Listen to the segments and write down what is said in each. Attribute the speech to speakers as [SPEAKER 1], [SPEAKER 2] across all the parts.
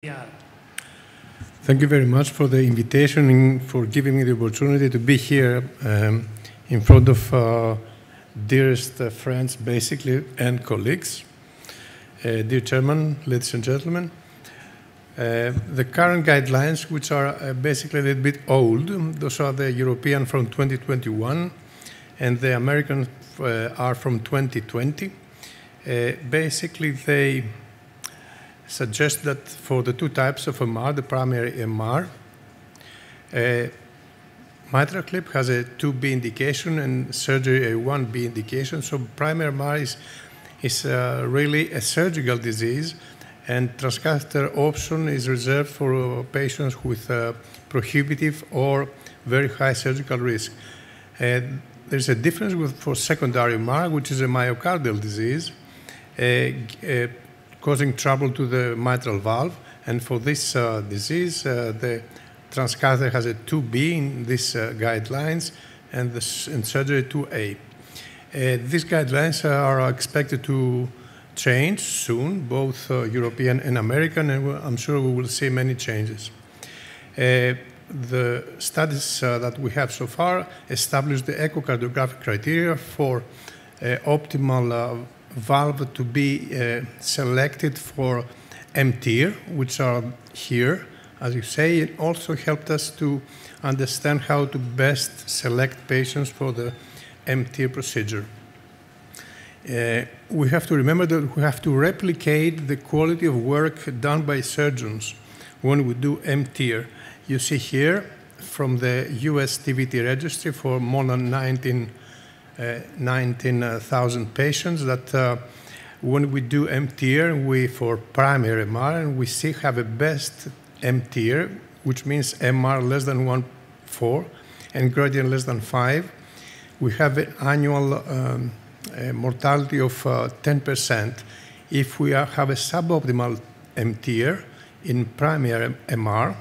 [SPEAKER 1] Yeah.
[SPEAKER 2] Thank you very much for the invitation and for giving me the opportunity to be here in front of dearest friends, basically, and colleagues. Dear Chairman, ladies and gentlemen, the current guidelines, which are basically a little bit old, those are the European from 2021, and the American are from 2020. Basically, they suggest that for the two types of MR, the primary MR, mitral clip has a 2B indication and surgery a 1B indication. So primary MR is really a surgical disease, and transcatheter option is reserved for patients with prohibitive or very high surgical risk. There's a difference for secondary MR, which is a myocardial disease, causing trouble to the mitral valve. And for this disease, the transcatheter has a 2B in these guidelines and surgery 2A. These guidelines are expected to change soon, both European and American, and I'm sure we will see many changes. The studies that we have so far established the echocardiographic criteria for optimal valve to be selected for M-TEER, which are here, as you say. It also helped us to understand how to best select patients for the M-TEER procedure. We have to remember that we have to replicate the quality of work done by surgeons when we do M-TEER. You see here from the US TVT registry for more than 19,000 patients that when we do M-TEER, for primary MR, and we have a best M-TEER, which means MR less than 1.4 and gradient less than 5. We have an annual mortality of 10%. If we have a suboptimal M-TEER in primary MR,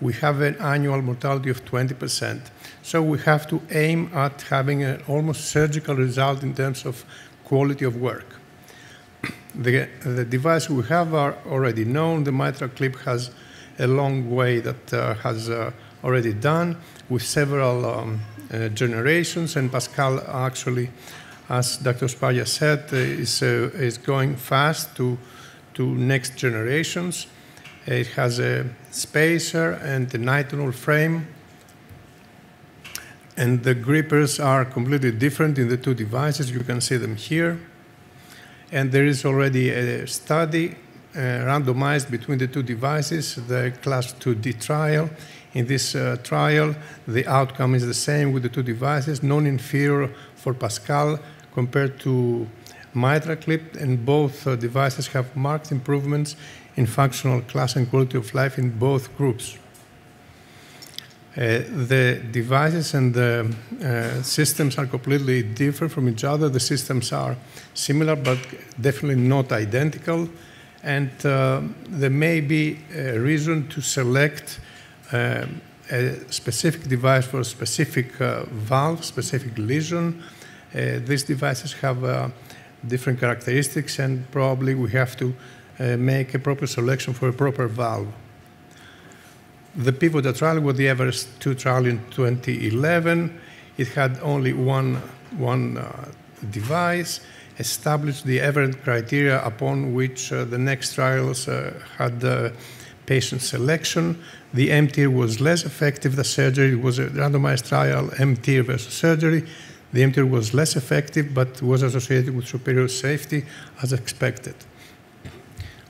[SPEAKER 2] we have an annual mortality of 20%. So we have to aim at having an almost surgical result in terms of quality of work. The device we have are already known. The mitral clip has a long way that has already done with several generations, and Pascal actually, as Dr. Spargia said, is going fast to next generations. It has a spacer and a nitinol frame, and the grippers are completely different in the two devices. You can see them here. And there is already a study randomized between the two devices, the Class 2D trial. In this trial, the outcome is the same with the two devices, non-inferior for Pascal compared to mitral clip, and both devices have marked improvements in functional class and quality of life in both groups. The devices and the systems are completely different from each other. The systems are similar, but definitely not identical. And there may be a reason to select a specific device for a specific valve, specific lesion. These devices have different characteristics, and probably we have to make a proper selection for a proper valve. The pivotal trial was the Everest 2 trial in 2011. It had only one device, established the Everest criteria upon which the next trials had patient selection. The M-TEER was less effective than surgery. It was a randomized trial, M-TEER versus surgery. The M-TEER was less effective, but was associated with superior safety as expected.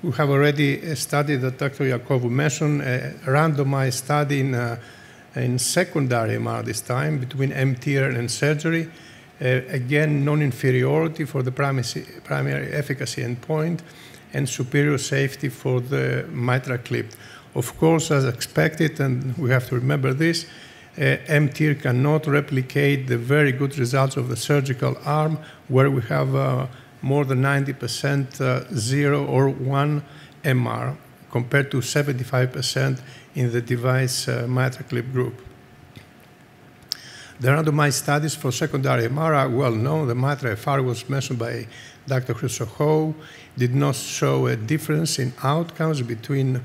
[SPEAKER 2] We have already a study that Dr. Iacovu mentioned, a randomized study in secondary MR this time between M-TEER and surgery. Again, non-inferiority for the primary efficacy endpoint and superior safety for the mitral clip. Of course, as expected, and we have to remember this, M-TEER cannot replicate the very good results of the surgical arm, where we have more than 90% 0 or 1 MR, compared to 75% in the device mitral clip group. The randomized studies for secondary MR are well known. The mitral FR was mentioned by Dr. Chrysochou, did not show a difference in outcomes between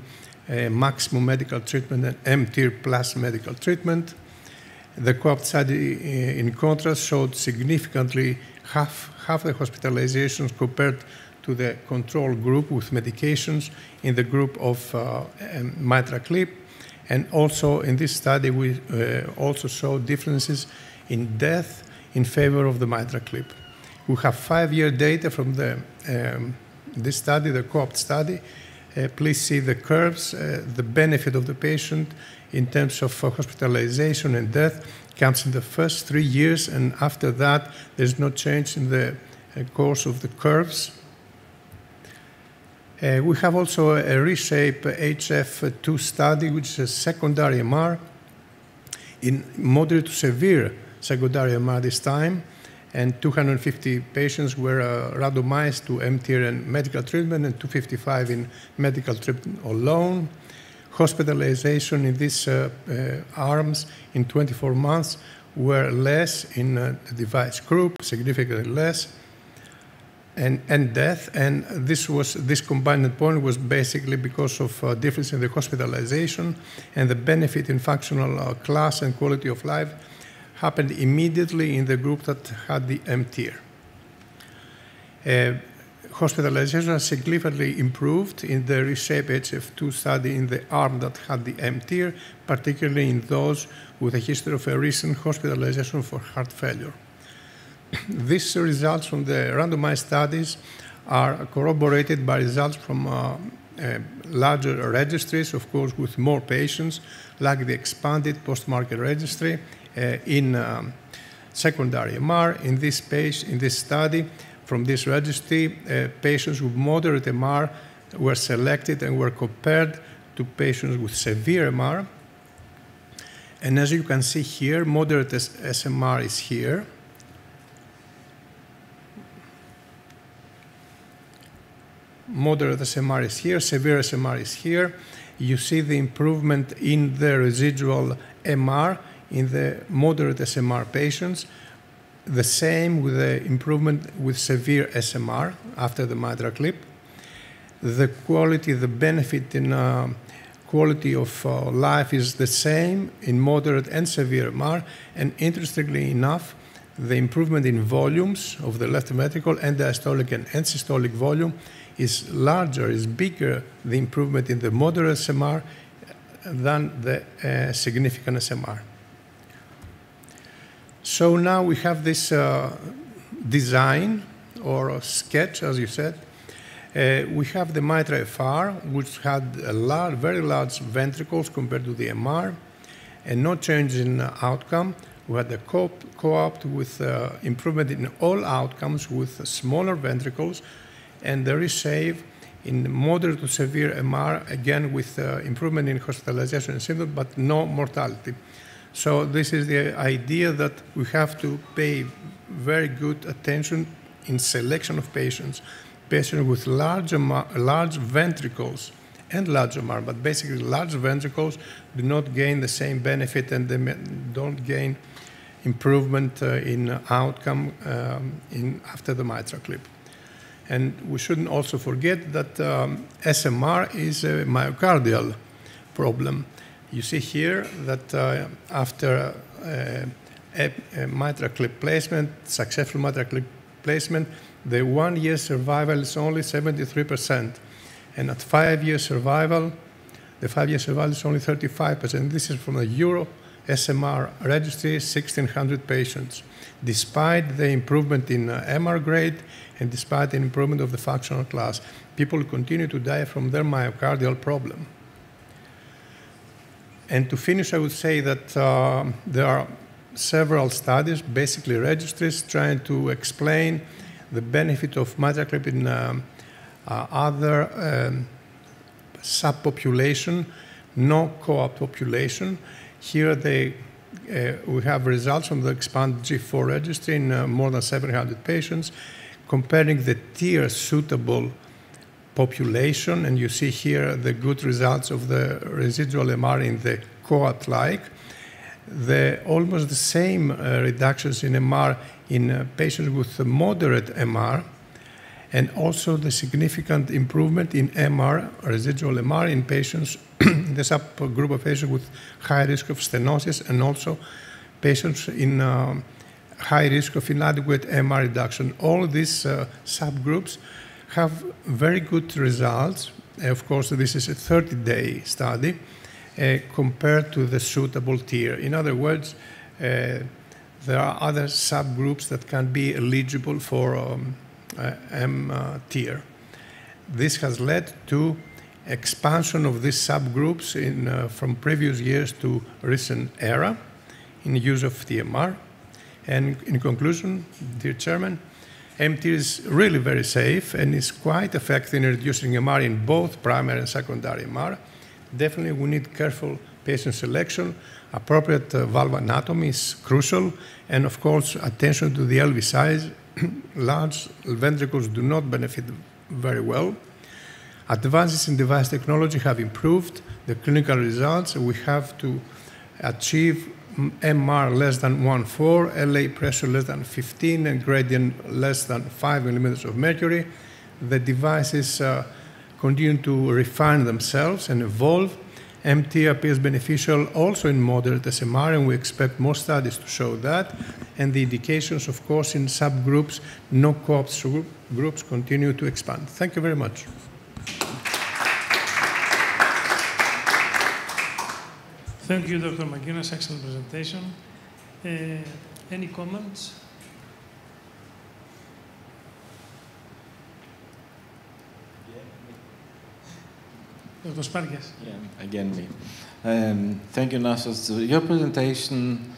[SPEAKER 2] maximum medical treatment and M-TEER plus medical treatment. The co-op study, in contrast, showed significantly half the hospitalizations compared to the control group with medications in the group of mitral clip. And also in this study, we also showed differences in death in favor of the mitral clip. We have 5-year data from this study, the co-op study. Please see the curves. The benefit of the patient in terms of hospitalization and death comes in the first 3 years, and after that, there's no change in the course of the curves. We have also a ReShape HF2 study, which is a secondary MR in moderate to severe secondary MR this time, and 250 patients were randomized to M-TEER and medical treatment, and 255 in medical treatment alone. Hospitalization in these arms in 24 months were less in the device group, significantly less, and death. And this combined endpoint was basically because of difference in the hospitalization, and the benefit in functional class and quality of life happened immediately in the group that had the M-TEER. Hospitalization was significantly improved in the ReShape HF2 study in the arm that had the M-TEER, particularly in those with a history of a recent hospitalization for heart failure. These results from the randomized studies are corroborated by results from larger registries, of course, with more patients, like the expanded post-market registry in secondary MR. In this study, from this registry, patients with moderate MR were selected and were compared to patients with severe MR. And as you can see here, moderate SMR is here. Moderate SMR is here, severe SMR is here. You see the improvement in the residual MR in the moderate SMR patients. The same with the improvement with severe SMR after the mitral clip. The quality, the benefit in quality of life is the same in moderate and severe MR, and interestingly enough, the improvement in volumes of the left ventricle and diastolic and end-systolic volume is larger, is bigger, the improvement in the moderate SMR than the significant SMR. So now we have this design or sketch, as you said. We have the mitral FR, which had very large ventricles compared to the MR, and no change in outcome. We had the co-opt with improvement in all outcomes with smaller ventricles, and the ReShape in moderate to severe MR, again with improvement in hospitalization and symptoms, but no mortality. So this is the idea that we have to pay very good attention in selection of patients. Patients with large ventricles and large MR, but basically large ventricles do not gain the same benefit, and they don't gain improvement in outcome after the mitral clip. And we shouldn't also forget that SMR is a myocardial problem. You see here that after a mitral clip placement, successful mitral clip placement, the 1-year survival is only 73%. And at 5-year survival, the 5-year survival is only 35%. This is from the Euro SMR registry, 1,600 patients. Despite the improvement in MR grade and despite the improvement of the functional class, people continue to die from their myocardial problem. And to finish, I would say that there are several studies, basically registries, trying to explain the benefit of mitral clip in other subpopulation, no co-op population. Here we have results from the expanded G4 registry in more than 700 patients, comparing the TEER suitable population, and you see here the good results of the residual MR in the co-op-like. Almost the same reductions in MR in patients with moderate MR, and also the significant improvement in MR, residual MR, in patients, the subgroup of patients with high risk of stenosis, and also patients in high risk of inadequate MR reduction. All these subgroups have very good results. Of course, this is a 30-day study compared to the suitable tier. In other words, there are other subgroups that can be eligible for M-TEER. This has led to expansion of these subgroups from previous years to recent era in use of TMR. And in conclusion, dear Chairman, M-TEER is really very safe and is quite effective in reducing MR in both primary and secondary MR. Definitely we need careful patient selection. Appropriate valve anatomy is crucial, and of course attention to the LV size. Large ventricles do not benefit very well. Advances in device technology have improved the clinical results. We have to achieve MR less than 1.4, LA pressure less than 15, and gradient less than 5 millimeters of mercury. The devices continue to refine themselves and evolve. M-TEER appears beneficial also in moderate SMR, and we expect more studies to show that. And the indications, of course, in subgroups, no co-op groups, continue to expand. Thank you very much.
[SPEAKER 1] Thank you, Dr. Manginas. Excellent presentation. Any comments? Dr. Spargas.
[SPEAKER 3] Yeah, again me. Thank you, Nasos. Your presentation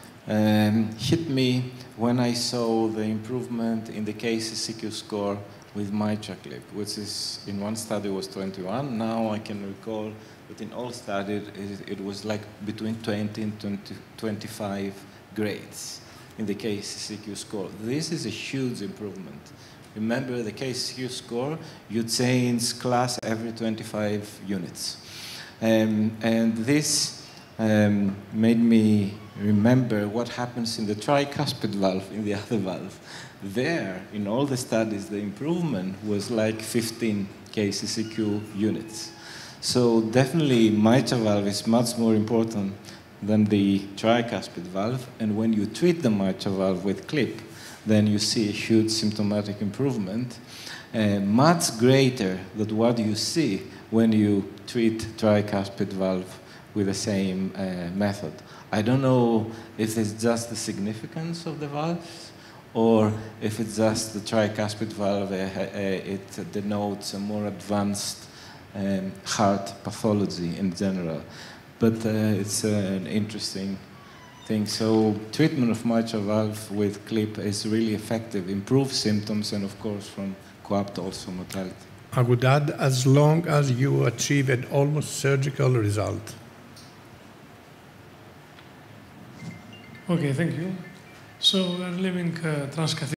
[SPEAKER 3] hit me when I saw the improvement in the KCCQ score with MitraClip, which is in one study was 21. Now I can recall that in all studies it was like between 20 and 25 grades in the KCCQ score. This is a huge improvement. Remember the KCCQ score, you change class every 25 units. And this made me remember what happens in the tricuspid valve, in the other valve. There, in all the studies, the improvement was like 15 KCCQ units. So definitely mitral valve is much more important than the tricuspid valve. And when you treat the mitral valve with clip, then you see a huge symptomatic improvement, much greater than what you see when you treat tricuspid valve with the same method. I don't know if it's just the significance of the valves or if it's just the tricuspid valve, it denotes a more advanced heart pathology in general. But it's an interesting thing. So treatment of mitral valve with clip is really effective, improves symptoms, and of course from co-opt also mortality.
[SPEAKER 2] I would add, as long as you achieve an almost surgical result.
[SPEAKER 1] Okay, thank you. So we are leaving transcatheter